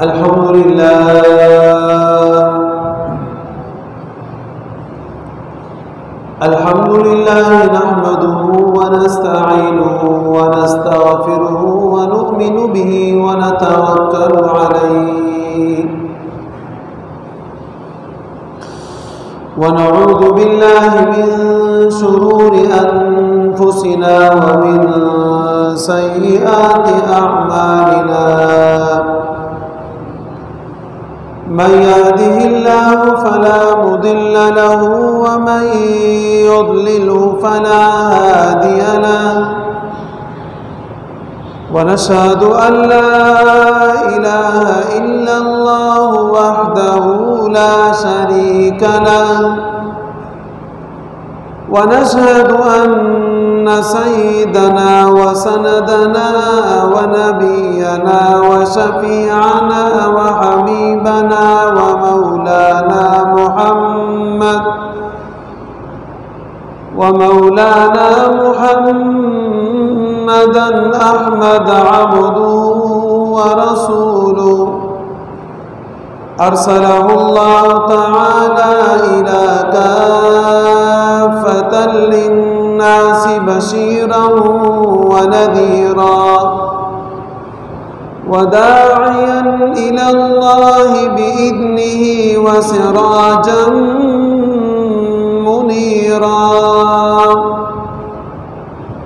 الحمد لله نحمده ونستعينه ونستغفره ونؤمن به ونتوكل عليه ونعوذ بالله من شرور أنفسنا ومن سيئات أعمالنا من يهده الله فلا مضل له ومن يضلله فلا هادي له ونشهد أن لا إله إلا الله وحده لا شريك له ونشهد أن سيدنا وسندنا ونبينا وشفيعنا وحبيبنا ومولانا محمدا أحمد عبده ورسوله أرسله الله تعالى إلى كافة للناس بشيرا ونذيرا وداعيا إلى الله بإذنه وسراجا منيرا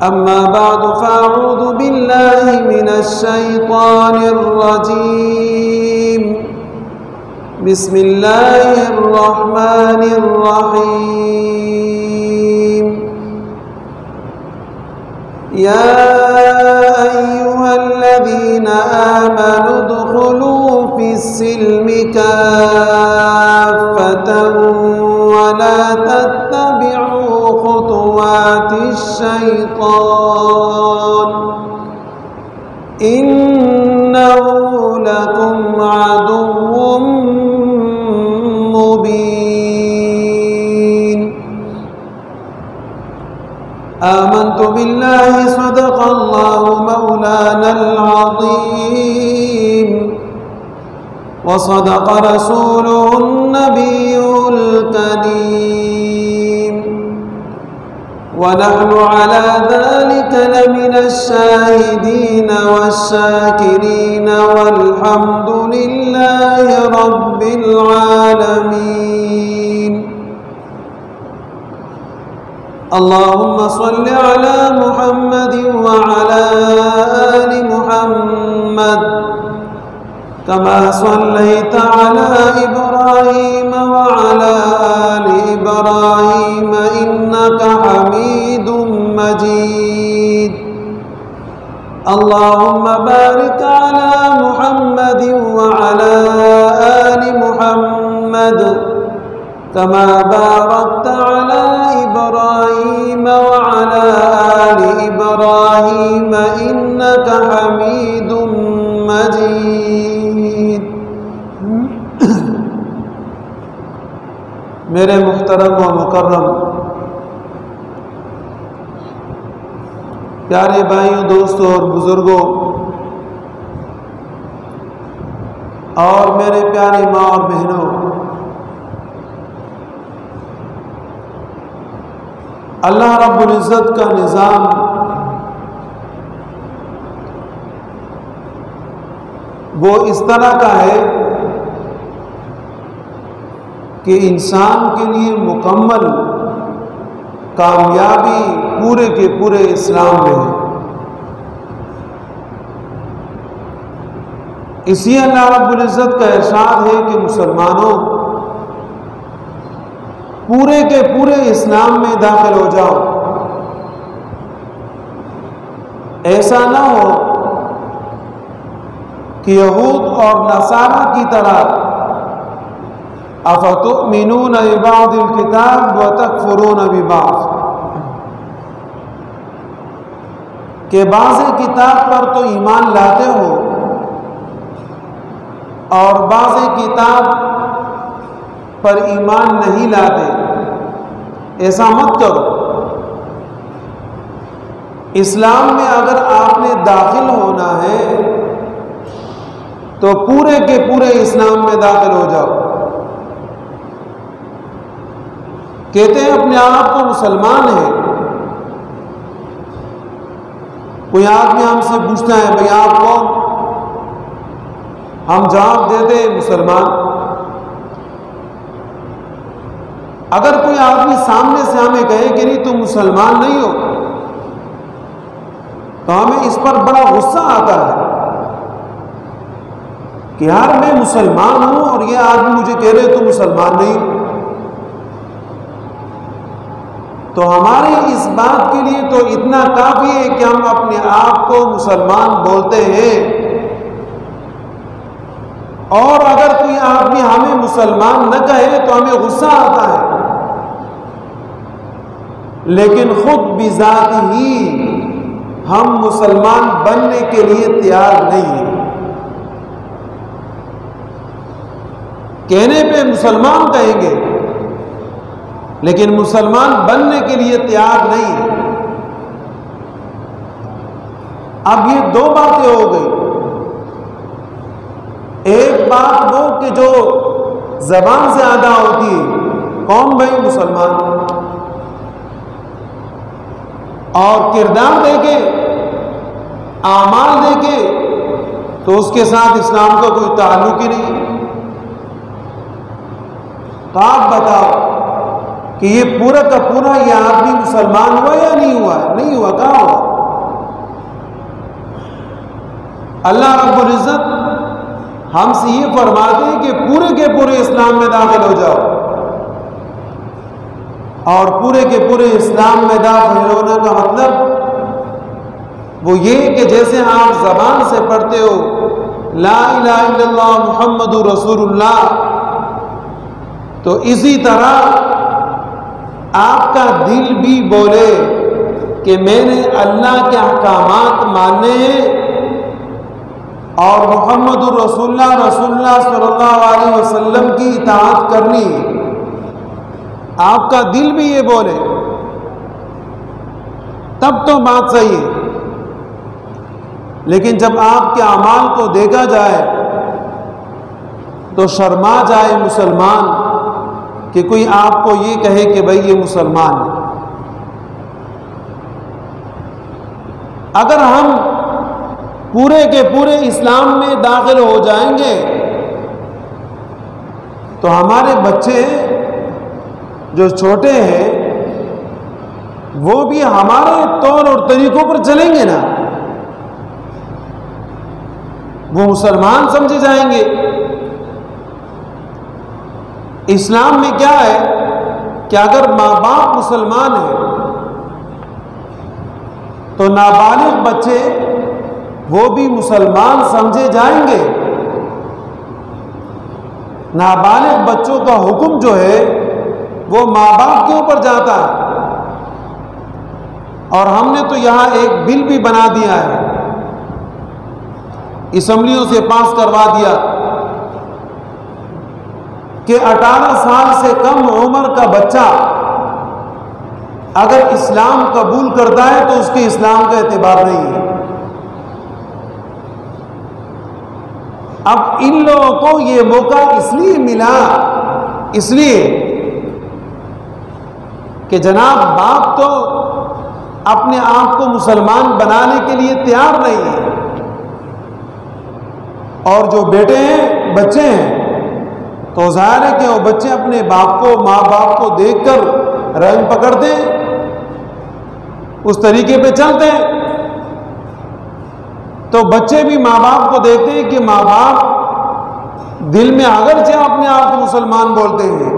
أما بعد فأعوذ بالله من الشيطان الرجيم بسم الله الرحمن الرحيم يا أيها الذين آمنوا ادخلوا في السلم كافة ولا تتبعوا خطوات الشيطان إنه لكم عدو مبين آمنت بالله صدق الله مولانا العظيم وصدق رسوله النبي الكريم ونحن على ذلك لمن الشاهدين والشاكرين والحمد لله رب العالمين اللهم صل على محمد وعلى آل محمد كما صليت على إبراهيم وعلى آل إبراهيم إنك حميد مجيد اللهم بارك على محمد وعلى آل محمد كما باركت على إبراهيم وعلى آل إبراهيم إنك حميد مجيد میرے محترم و مکرم پیارے بھائیوں، دوستوں اور بزرگوں، اور میرے پیاری ماں اور بہنوں، اللہ رب العزت کا نظام وہ اس طرح کا ہے کہ انسان کے لیے مکمل کامیابی پورے کے پورے اسلام میں ہے۔ اسی اللہ رب العزت کا ارشاد ہے کہ مسلمانوں پورے کے پورے اسلام میں داخل ہو جاؤ، ایسا نہ ہو کہ یہود اور نصارہ کی طرح افتؤمنون ببعض الکتاب وتکفرون ببعض، کہ بعض کتاب پر تو ایمان لاتے ہو اور بعض کتاب پر ایمان نہیں لاتے، ایسا مت کرو۔ اسلام میں اگر آپ نے داخل ہونا ہے تو پورے کے پورے اسلام میں داخل ہو جاؤ۔ کہتے ہیں اپنے آپ کو مسلمان ہیں۔ کوئی آدمی ہم سے پوچھتا ہے بھئی آپ کون؟ ہم جواب دیتے ہیں مسلمان۔ اگر کوئی آدمی سامنے سے ہمیں کہے کہ نہیں تم مسلمان نہیں ہو، تو ہمیں اس پر بڑا غصہ آتا ہے کہ یار میں مسلمان ہوں اور یہ آدمی مجھے کہہ رہے تم مسلمان نہیں۔ تو ہماری اس بات کے لیے تو اتنا کافی ہے کہ ہم اپنے آپ کو مسلمان بولتے ہیں، اور اگر کوئی آدمی ہمیں مسلمان نہ کہے تو ہمیں غصہ آتا ہے، لیکن خود بذات ہی ہم مسلمان بننے کے لیے تیار نہیں ہیں۔ کہنے پہ مسلمان کہیں گے لیکن مسلمان بننے کے لیے تیار نہیں ہے۔ اب یہ دو باتیں ہو گئی۔ ایک بات وہ کہ جو زبان سے ادا ہوتی ہے، کون بھائی مسلمان، اور کردار دیکھے، اعمال دیکھے تو اس کے ساتھ اسلام کا کوئی تعلق ہی نہیں۔ تو آپ بتاؤ کہ یہ پورا کا پورا یہ آدمی مسلمان ہوا یا نہیں ہوا؟ نہیں ہوا، کہاں ہوا؟ اللہ رب العزت ہم سے یہ فرماتے ہیں کہ پورے کے پورے اسلام میں داخل ہو جاؤ، اور پورے کے پورے اسلام میں داخل ہونے کا مطلب وہ یہ کہ جیسے آپ زبان سے پڑھتے ہو لا الہ الا اللہ محمد رسول اللہ، تو اسی طرح آپ کا دل بھی بولے کہ میں نے اللہ کے احکامات ماننے ہیں اور محمد رسول اللہ صلی اللہ علیہ وسلم کی اطاعت کرنی ہے۔ آپ کا دل بھی یہ بولے تب تو بات صحیح ہے، لیکن جب آپ کے اعمال کو دیکھا جائے تو شرما جائے مسلمان کہ کوئی آپ کو یہ کہے کہ بھئی یہ مسلمان ہے۔ اگر ہم پورے کے پورے اسلام میں داخل ہو جائیں گے تو ہمارے بچے جو چھوٹے ہیں وہ بھی ہمارے طور اور طریقوں پر چلیں گے نا، وہ مسلمان سمجھے جائیں گے۔ اسلام میں کیا ہے کہ اگر ماں باپ مسلمان ہیں تو نابالغ بچے وہ بھی مسلمان سمجھے جائیں گے۔ نابالغ بچوں کا حکم جو ہے وہ ماں باپ کے اوپر جاتا ہے، اور ہم نے تو یہاں ایک بل بھی بنا دیا ہے، اسمبلیوں سے پاس کروا دیا کہ 18 سال سے کم عمر کا بچہ اگر اسلام قبول کرتا ہے تو اس کے اسلام کا اعتبار نہیں ہے۔ اب ان لوگوں کو یہ موقع اس لیے ملا، اس لیے کہ جناب باپ تو اپنے آپ کو مسلمان بنانے کے لیے تیار نہیں ہے، اور جو بیٹے ہیں بچے ہیں تو ظاہر ہے کہ وہ بچے اپنے باپ کو ماں باپ کو دیکھ کر رنگ پکڑتے ہیں، اس طریقے پہ چلتے ہیں۔ تو بچے بھی ماں باپ کو دیکھتے ہیں کہ ماں باپ دل میں اگرچہ اپنے آپ کو مسلمان بولتے ہیں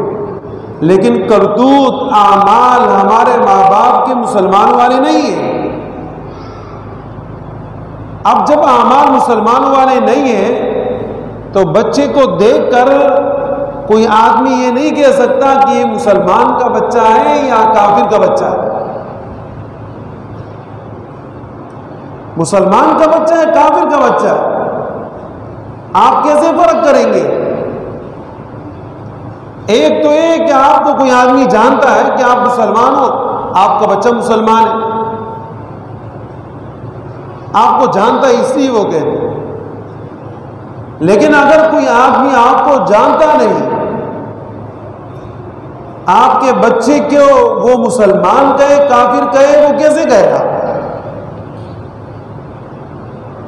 لیکن کرتوت اعمال ہمارے ماں باپ کے مسلمان والے نہیں ہیں۔ اب جب اعمال مسلمان والے نہیں ہیں تو بچے کو دیکھ کر کوئی آدمی یہ نہیں کہہ سکتا کہ یہ مسلمان کا بچہ ہے یا کافر کا بچہ ہے، مسلمان کا بچہ ہے کافر کا بچہ ہے، آپ کیسے فرق کریں گے؟ ایک تو یہ کہ آپ کو کوئی آدمی جانتا ہے کہ آپ مسلمان ہو، آپ کا بچہ مسلمان ہے، آپ کو جانتا ہے اس لیے وہ کہتے ہیں۔ لیکن اگر کوئی آدمی آپ کو جانتا نہیں، آپ کے بچے کو وہ مسلمان کہے کافر کہے، وہ کیسے کہے گا؟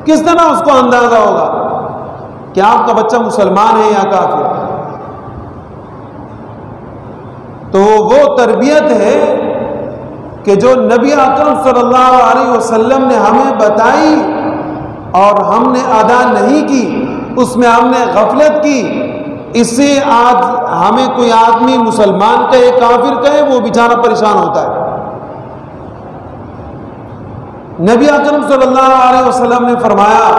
کس طرح اس کو اندازہ ہوگا کہ آپ کا بچہ مسلمان ہے یا کافر؟ تو وہ تربیت ہے کہ جو نبی اکرم صلی اللہ علیہ وسلم نے ہمیں بتائی اور ہم نے ادا نہیں کی، اس میں ہم نے غفلت کی، اس سے آج ہمیں کوئی آدمی مسلمان کہے کافر کہے، وہ بیچارہ پریشان ہوتا ہے۔ نبی اکرم صلی اللہ علیہ وسلم نے فرمایا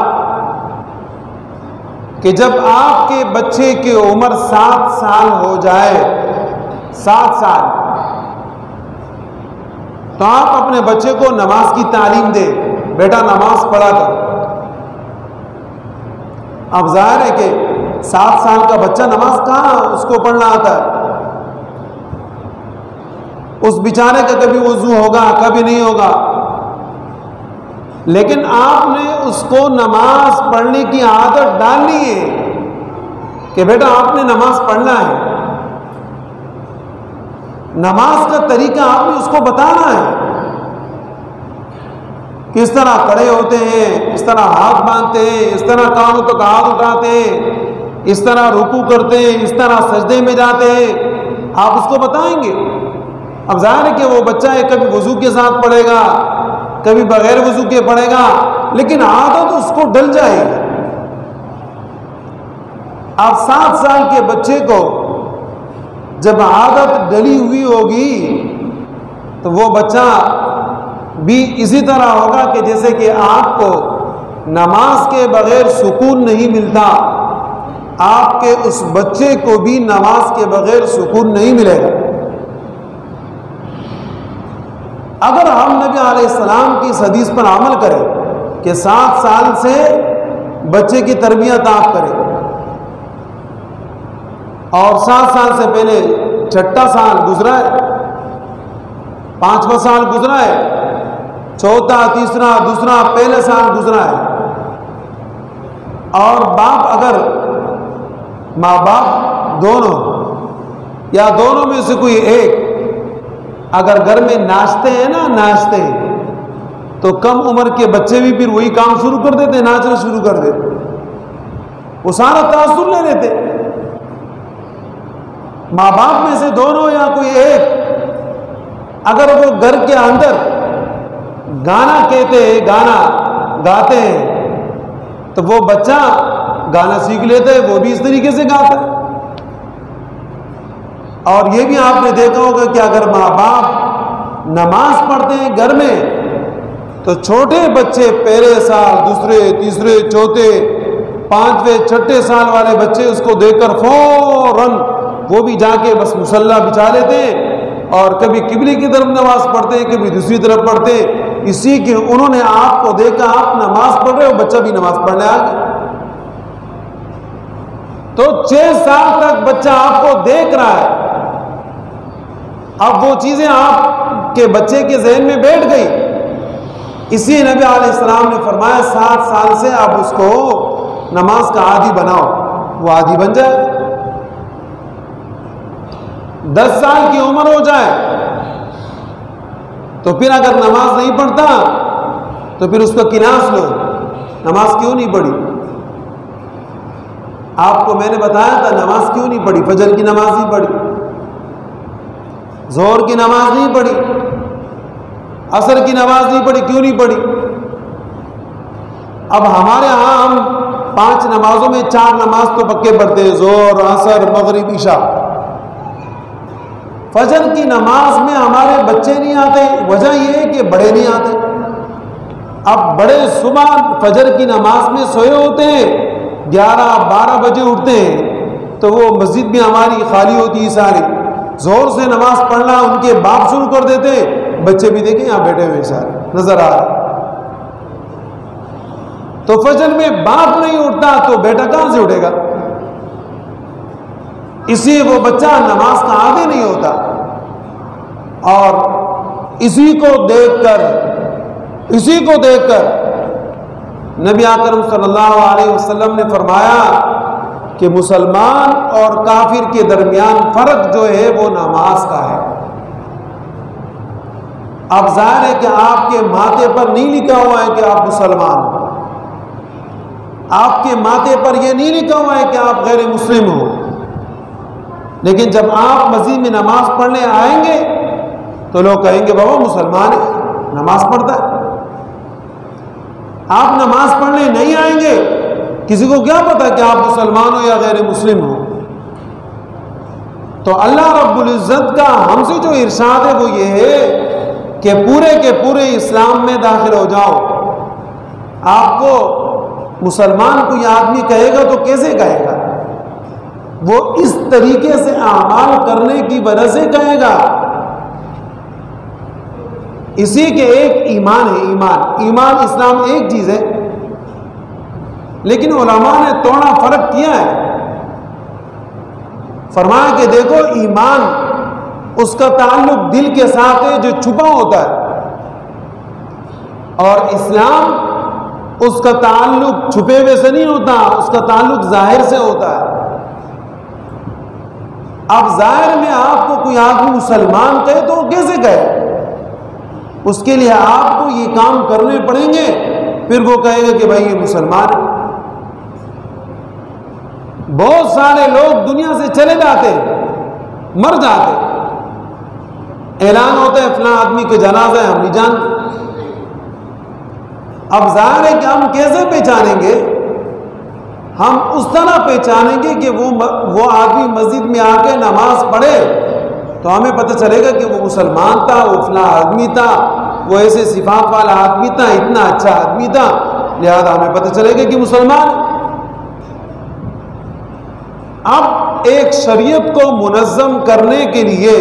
کہ جب آپ کے بچے کی عمر 7 سال ہو جائے، 7 سال، تو آپ اپنے بچے کو نماز کی تعلیم دے، بیٹا نماز پڑھا کر۔ اب ظاہر ہے کہ 7 سال کا بچہ نماز کہاں اس کو پڑھنا آتا ہے؟ اس بیچارے کا کبھی وضو ہوگا، کبھی نہیں ہوگا، لیکن آپ نے اس کو نماز پڑھنے کی عادت ڈالنی ہے کہ بیٹا آپ نے نماز پڑھنا ہے، نماز کا طریقہ آپ نے اس کو بتانا ہے، کس طرح کھڑے ہوتے ہیں، اس طرح ہاتھ باندھتے ہیں، اس طرح کانوں تک ہاتھ اٹھاتے ہیں، اس طرح رکوع کرتے ہیں، اس طرح سجدے میں جاتے ہیں، آپ اس کو بتائیں گے۔ اب ظاہر ہے کہ وہ بچہ ہے کبھی وضو کے ساتھ پڑھے گا، کبھی بغیر وضو کے پڑھے گا، لیکن عادت اس کو ڈل جائے گی۔ اب 7 سال کے بچے کو جب عادت ڈلی ہوئی ہوگی تو وہ بچہ بھی اسی طرح ہوگا کہ جیسے کہ آپ کو نماز کے بغیر سکون نہیں ملتا، آپ کے اس بچے کو بھی نماز کے بغیر سکون نہیں ملے گا۔ اگر ہم نبی علیہ السلام کی اس حدیث پر عمل کریں کہ 7 سال سے بچے کی تربیت آپ کریں، اور 7 سال سے پہلے 6واں سال گزرا ہے، 5واں سال گزرا ہے، 4تھا، 3را، 2 پہلا سال گزرا ہے، اور باپ اگر ماں باپ دونوں یا دونوں میں سے کوئی ایک اگر گھر میں ناچتے ہیں نا، ناچتے ہیں، تو کم عمر کے بچے بھی پھر وہی کام شروع کر دیتے، ناچنا شروع کر دیتے، وہ سارا تاثر لے لیتے۔ ماں باپ میں سے دونوں یا کوئی ایک اگر وہ گھر کے اندر گانا کہتے ہیں، گانا گاتے ہیں، تو وہ بچہ گانا سیکھ لیتا ہے، وہ بھی اس طریقے سے گاتا ہے۔ اور یہ بھی آپ نے دیکھا ہوگا کہ اگر ماں باپ نماز پڑھتے ہیں گھر میں تو چھوٹے بچے پہلے سال، دوسرے، تیسرے، چوتھے، 5ویں، 6ٹھے سال والے بچے اس کو دیکھ کر فوراً وہ بھی جا کے بس مصلی بچھا لیتے ہیں، اور کبھی قبلے کی طرف نماز پڑھتے ہیں، کبھی دوسری طرف پڑھتے ہیں، اسی کہ انہوں نے آپ کو دیکھا آپ نماز پڑھ رہے ہو، بچہ بھی نماز پڑھنے آ گیا۔ تو 6 سال تک بچہ آپ کو دیکھ رہا ہے، اب وہ چیزیں آپ کے بچے کے ذہن میں بیٹھ گئی، اسی نبی علیہ السلام نے فرمایا 7 سال سے آپ اس کو نماز کا عادی بناؤ، وہ عادی بن جائے۔ 10 سال کی عمر ہو جائے تو پھر اگر نماز نہیں پڑھتا تو پھر اس کا قیاس لو، نماز کیوں نہیں پڑھی؟ آپ کو میں نے بتایا تھا نماز کیوں نہیں پڑھی، فجر کی نماز نہیں پڑھی، ظہر کی نماز نہیں پڑھی، عصر کی نماز نہیں پڑھی، کیوں نہیں پڑھی؟ اب ہمارے ہاں ہم 5 نمازوں میں 4 نماز تو پکے پڑھتے ہیں، ظہر، عصر، مغرب، عشاء۔ فجر کی نماز میں ہمارے بچے نہیں آتے، وجہ یہ ہے کہ بڑے نہیں آتے۔ اب بڑے صبح فجر کی نماز میں سوئے ہوتے ہیں، 11-12 بجے اٹھتے ہیں، تو وہ مسجد بھی ہماری خالی ہوتی ہے ساری، زور سے نماز پڑھنا ان کے باپ شروع کر دیتے، بچے بھی دیکھیں یہاں بیٹھے ہوئے سارے نظر آ رہے۔ تو فجر میں باپ نہیں اٹھتا تو بیٹا کہاں سے اٹھے گا؟ اسی وہ بچہ نماز کا عادی نہیں ہوتا، اور اسی کو دیکھ کر نبی اکرم صلی اللہ علیہ وسلم نے فرمایا کہ مسلمان اور کافر کے درمیان فرق جو ہے وہ نماز کا ہے۔ اب ظاہر ہے کہ آپ کے ماتھے پر نہیں لکھا ہوا ہے کہ آپ مسلمان ہو، آپ کے ماتھے پر یہ نہیں لکھا ہوا ہے کہ آپ غیر مسلم ہو، لیکن جب آپ مسجد میں نماز پڑھنے آئیں گے تو لوگ کہیں گے بابا مسلمان ہے، نماز پڑھتا ہے۔ آپ نماز پڑھنے نہیں آئیں گے، کسی کو کیا پتا کہ آپ مسلمان ہو یا غیر مسلم ہو؟ تو اللہ رب العزت کا ہم سے جو ارشاد ہے وہ یہ ہے کہ پورے کے پورے اسلام میں داخل ہو جاؤ۔ آپ کو مسلمان کوئی آدمی کہے گا تو کیسے کہے گا؟ وہ اس طریقے سے اعمال کرنے کی وجہ سے کہے گا۔ اسی کے ایک ایمان ہے، ایمان اسلام ایک چیز ہے، لیکن علماء نے تھوڑا فرق کیا ہے۔ فرمایا کہ دیکھو ایمان اس کا تعلق دل کے ساتھ ہے جو چھپا ہوتا ہے، اور اسلام اس کا تعلق چھپے ہوئے سے نہیں ہوتا، اس کا تعلق ظاہر سے ہوتا ہے۔ اب ظاہر میں آپ کو کوئی آدمی مسلمان کہے تو وہ کیسے کہے؟ اس کے لیے آپ کو یہ کام کرنے پڑیں گے، پھر وہ کہے گا کہ بھائی یہ مسلمان ہے۔ بہت سارے لوگ دنیا سے چلے جاتے ہیں، مر جاتے ہیں، اعلان ہوتا ہے فلاں آدمی کا جنازہ ہے، ہم نہیں جانتے۔ اب ظاہر ہے کہ ہم کیسے پہچانیں گے؟ ہم اس طرح پہچانیں گے کہ وہ آدمی مسجد میں آ کے نماز پڑھے تو ہمیں پتہ چلے گا کہ وہ مسلمان تھا، وہ فلاں آدمی تھا، وہ ایسے صفات والا آدمی تھا، اتنا اچھا آدمی تھا، لہذا ہمیں پتہ چلے گا کہ مسلمان۔ اب ایک شریعت کو منظم کرنے کے لیے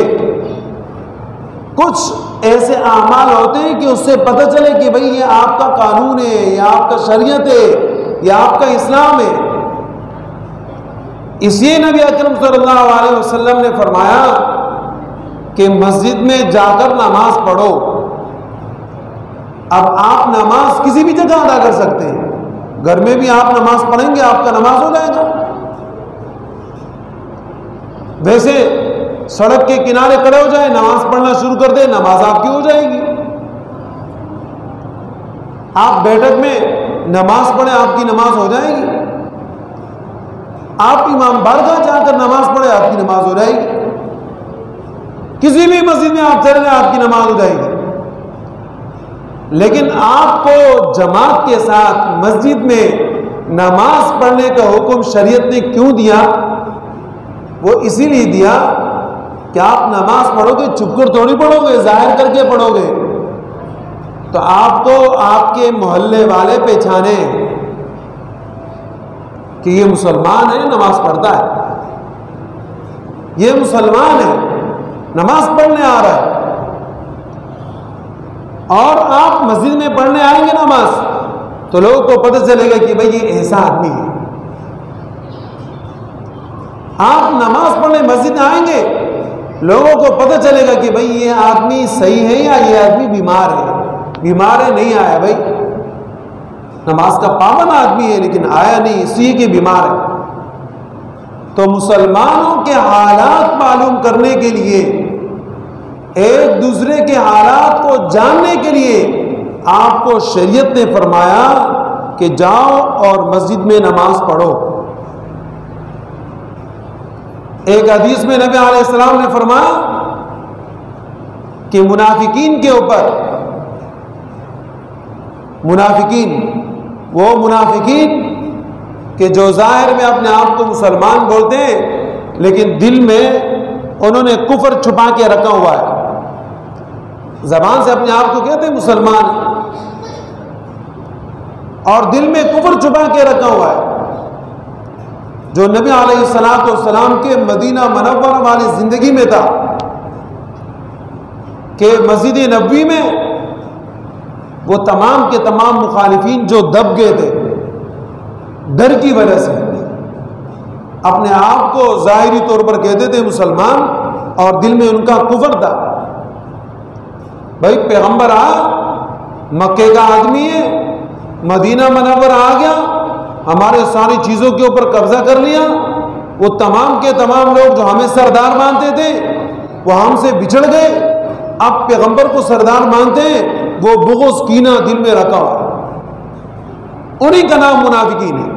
کچھ ایسے اعمال ہوتے ہیں کہ اس سے پتہ چلے کہ بھئی یہ آپ کا قانون ہے، یہ آپ کا شریعت ہے، یہ آپ کا اسلام ہے۔ اس لیے نبی اکرم صلی اللہ علیہ وسلم نے فرمایا کہ مسجد میں جا کر نماز پڑھو۔ اب آپ نماز کسی بھی جگہ ادا کر سکتے ہیں، گھر میں بھی آپ نماز پڑھیں گے، آپ کا نماز ہو جائے گا۔ ویسے سڑک کے کنارے کھڑے ہو جائیں، نماز پڑھنا شروع کر دیں، نماز آپ کی ہو جائے گی۔ آپ بیٹھک میں نماز پڑھیں، آپ کی نماز ہو جائے گی۔ آپ امام بارگاہ جا کر نماز پڑھیں، آپ کی نماز ہو جائے گی۔ کسی بھی مسجد میں آپ چلے جائیں، آپ کی نماز ہو جائے گی۔ لیکن آپ کو جماعت کے ساتھ مسجد میں نماز پڑھنے کا حکم شریعت نے کیوں دیا؟ وہ اسی لیے دیا کہ آپ نماز پڑھو گے، چھپ کر تھوڑی پڑھو گے، ظاہر کر کے پڑھو گے، تو آپ کو آپ کے محلے والے پہچانے کہ یہ مسلمان ہے، نماز پڑھتا ہے، یہ مسلمان ہے، نماز پڑھنے آ رہا ہے۔ اور آپ مسجد میں پڑھنے آئیں گے نماز تو لوگوں کو پتہ چلے گا کہ بھئی یہ ایسا آدمی ہے۔ آپ نماز پڑھنے مسجد میں آئیں گے، لوگوں کو پتہ چلے گا کہ بھئی یہ آدمی صحیح ہے یا یہ آدمی بیمار ہے۔ بیمار ہے نہیں آیا بھائی، نماز کا پابند آدمی ہے لیکن آیا نہیں، اس لیے کہ بیمار ہے۔ تو مسلمانوں کے حالات معلوم کرنے کے لیے، ایک دوسرے کے حالات کو جاننے کے لیے آپ کو شریعت نے فرمایا کہ جاؤ اور مسجد میں نماز پڑھو۔ ایک حدیث میں نبی علیہ السلام نے فرمایا کہ منافقین کے اوپر، منافقین وہ منافقین کہ جو ظاہر میں اپنے آپ کو مسلمان بولتے ہیں لیکن دل میں انہوں نے کفر چھپا کے رکھا ہوا ہے، زبان سے اپنے آپ کو کہتے ہیں مسلمان اور دل میں کفر چھپا کے رکھا ہوا ہے۔ جو نبی علیہ السلام کے مدینہ منورہ والی زندگی میں تھا کہ مسجد نبوی میں وہ تمام کے تمام مخالفین جو دب گئے تھے ڈر کی وجہ سے، اپنے آپ کو ظاہری طور پر کہتے تھے مسلمان اور دل میں ان کا کفر تھا۔ بھائی پیغمبر آیا، مکے کا آدمی ہے، مدینہ منورہ آ گیا، ہمارے ساری چیزوں کے اوپر قبضہ کر لیا، وہ تمام کے تمام لوگ جو ہمیں سردار مانتے تھے وہ ہم سے بچھڑ گئے، اب پیغمبر کو سردار مانتے ہیں، وہ بغض کینہ دل میں رکھا ہوا، انہی کا نام منافقین ہے۔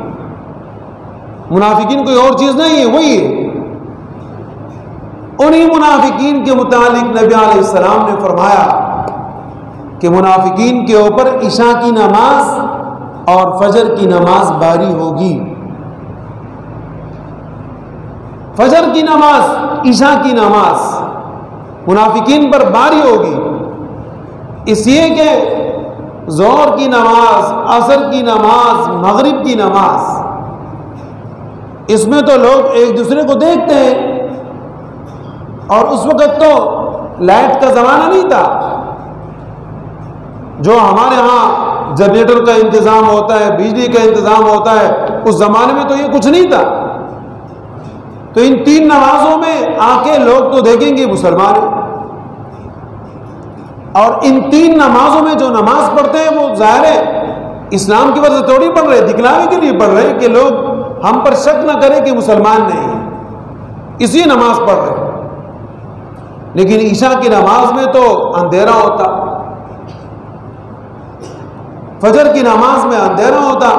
منافقین کوئی اور چیز نہیں ہے، وہی ہے۔ انہی منافقین کے متعلق نبی علیہ السلام نے فرمایا کہ منافقین کے اوپر عشاء کی نماز اور فجر کی نماز باری ہوگی۔ فجر کی نماز، عشاء کی نماز منافقین پر باری ہوگی، اس لیے کہ ظہر کی نماز، عصر کی نماز، مغرب کی نماز، اس میں تو لوگ ایک دوسرے کو دیکھتے ہیں، اور اس وقت تو لائٹ کا زمانہ نہیں تھا، جو ہمارے ہاں جنریٹر کا انتظام ہوتا ہے، بجلی کا انتظام ہوتا ہے، اس زمانے میں تو یہ کچھ نہیں تھا۔ تو ان 3 نمازوں میں آ کے لوگ تو دیکھیں گے مسلمان ہیں، اور ان 3 نمازوں میں جو نماز پڑھتے ہیں وہ ظاہر ہے اسلام کی وجہ سے تھوڑی پڑھ رہے، دکھلاوے کے لیے پڑھ رہے کہ لوگ ہم پر شک نہ کریں کہ مسلمان نہیں ہیں، اسی نماز پڑھ رہے۔ لیکن عشاء کی نماز میں تو اندھیرا ہوتا، فجر کی نماز میں اندھیرا ہوتا۔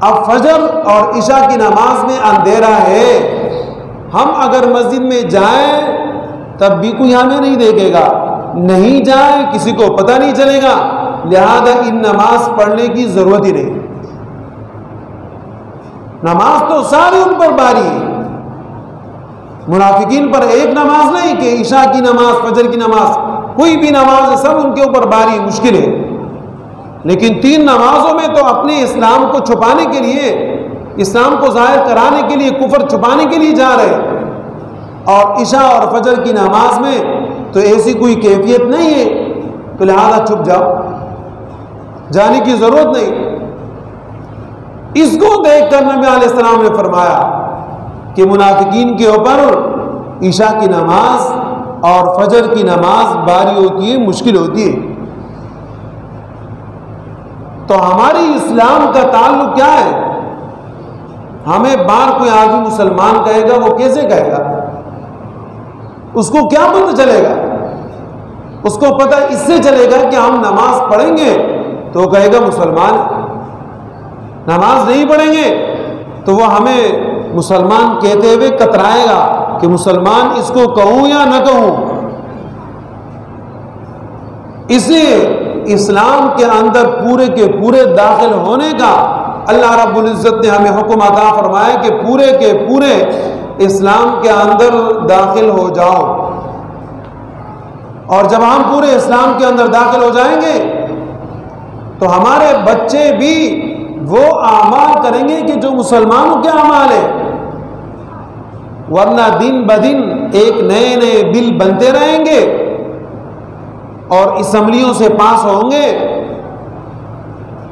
اب فجر اور عشاء کی نماز میں اندھیرا ہے، ہم اگر مسجد میں جائیں تب بھی کوئی ہمیں نہیں دیکھے گا، نہیں جائیں کسی کو پتہ نہیں چلے گا، لہذا ان نماز پڑھنے کی ضرورت ہی نہیں۔ نماز تو ساری ان پر باری ہے، منافقین پر ایک نماز نہیں کہ عشاء کی نماز، فجر کی نماز، کوئی بھی نماز ہے سب ان کے اوپر باری مشکل ہے۔ لیکن 3 نمازوں میں تو اپنے اسلام کو چھپانے کے لیے، اسلام کو ظاہر کرانے کے لیے، کفر چھپانے کے لیے جا رہے، اور عشاء اور فجر کی نماز میں تو ایسی کوئی کیفیت نہیں ہے، تو لہذا چھپ جاؤ، جانے کی ضرورت نہیں۔ اس کو دیکھ کر نبی علیہ السلام نے فرمایا کہ منافقین کے اوپر عشاء کی نماز اور فجر کی نماز باری ہوتی ہے، مشکل ہوتی ہے۔ تو ہماری اسلام کا تعلق کیا ہے؟ ہمیں بار کوئی آدمی مسلمان کہے گا، وہ کیسے کہے گا؟ اس کو کیا پتہ چلے گا؟ اس کو پتہ اس سے چلے گا کہ ہم نماز پڑھیں گے تو وہ کہے گا مسلمان، نماز نہیں پڑھیں گے تو وہ ہمیں مسلمان کہتے ہوئے کترائے گا کہ مسلمان اس کو کہوں یا نہ کہوں۔ اس لیے اسلام کے اندر پورے کے پورے داخل ہونے کا اللہ رب العزت نے ہمیں حکم عطا فرمایا کہ پورے کے پورے اسلام کے اندر داخل ہو جاؤ، اور جب ہم پورے اسلام کے اندر داخل ہو جائیں گے تو ہمارے بچے بھی وہ اعمال کریں گے کہ جو مسلمانوں کے اعمال ہیں، ورنہ دن بدن ایک نئے نئے بل بنتے رہیں گے اور اسمبلیوں سے پاس ہوں گے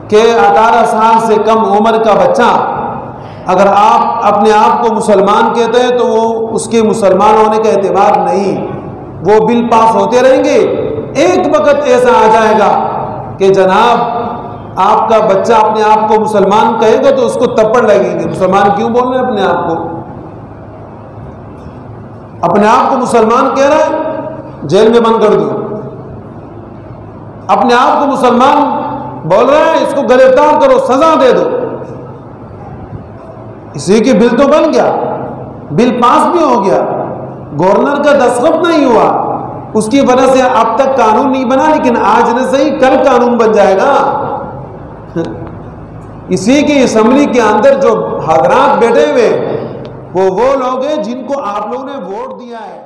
کہ 18 سال سے کم عمر کا بچہ اگر آپ اپنے آپ کو مسلمان کہتے ہیں تو وہ اس کے مسلمان ہونے کا اعتبار نہیں، وہ بل پاس ہوتے رہیں گے۔ ایک وقت ایسا آ جائے گا کہ جناب آپ کا بچہ اپنے آپ کو مسلمان کہے گا تو اس کو تپڑ لگیں گے، مسلمان کیوں بول رہے ہیں اپنے آپ کو؟ اپنے آپ کو مسلمان کہہ رہا ہے، جیل میں بند کر دو۔ اپنے آپ کو مسلمان بول رہا ہے، اس کو گرفتار کرو، سزا دے دو۔ اسی کی بل تو بن گیا، بل پاس بھی ہو گیا، گورنر کا دستخط نہیں ہوا، اس کی وجہ سے اب تک قانون نہیں بنا، لیکن آج نہ صحیح کل قانون بن جائے گا۔ اسی کی اسمبلی کے اندر جو حضرات بیٹھے ہوئے وہ لوگ ہیں جن کو آپ لوگوں نے ووٹ دیا ہے۔